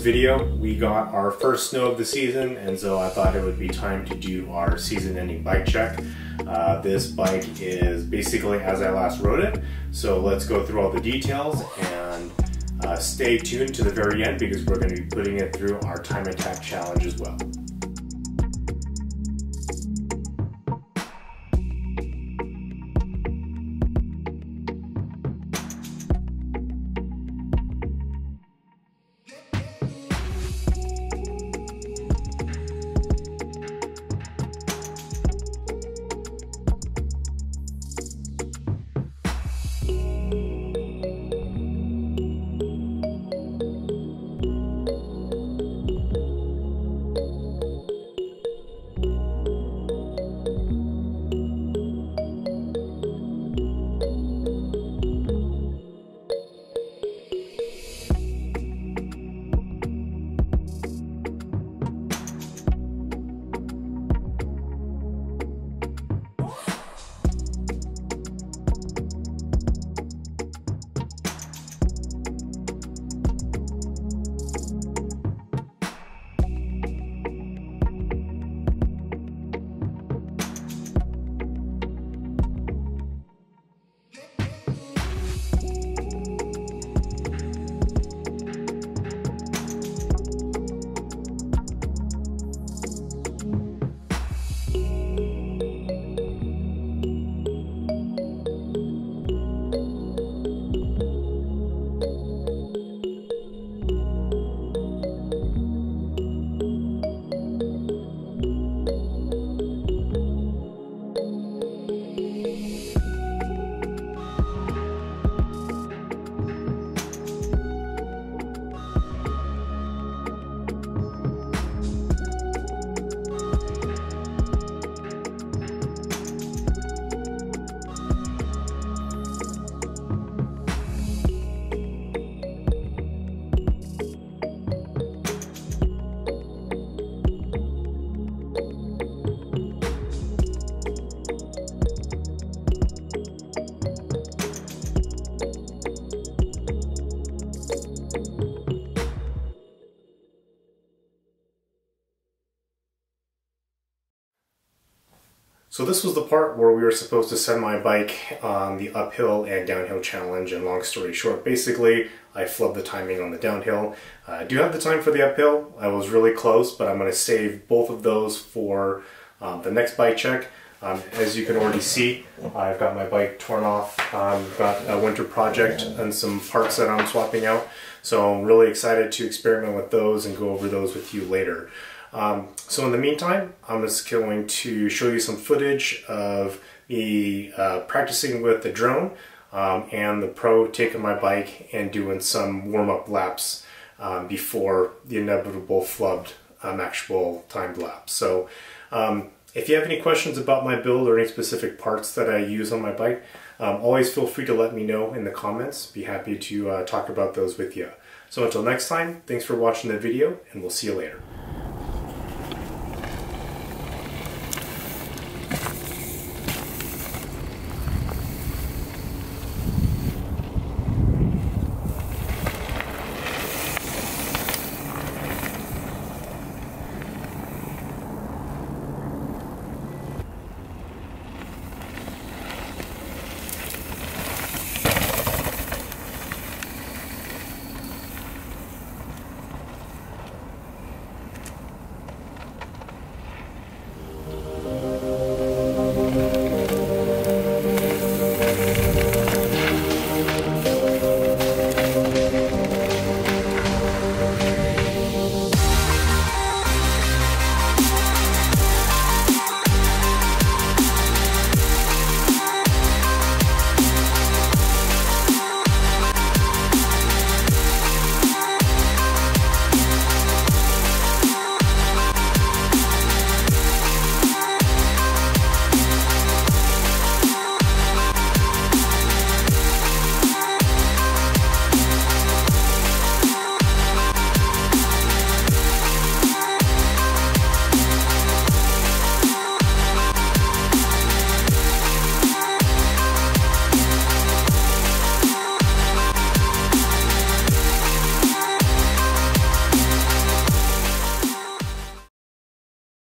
video, we got our first snow of the season, and so I thought it would be time to do our season-ending bike check. This bike is basically as I last rode it, so let's go through all the details and stay tuned to the very end because we're going to be putting it through our time attack challenge as well. So this was the part where we were supposed to send my bike on the uphill and downhill challenge, and long story short, basically I flubbed the timing on the downhill. I do have the time for the uphill. I was really close, but I'm going to save both of those for the next bike check. As you can already see, I've got my bike torn off. I've got a winter project and some parts that I'm swapping out, so I'm really excited to experiment with those and go over those with you later. So in the meantime, I'm just going to show you some footage of me practicing with the drone and the pro taking my bike and doing some warm-up laps before the inevitable flubbed actual timed lap. So if you have any questions about my build or any specific parts that I use on my bike, always feel free to let me know in the comments. Be happy to talk about those with you. So until next time, thanks for watching the video, and we'll see you later.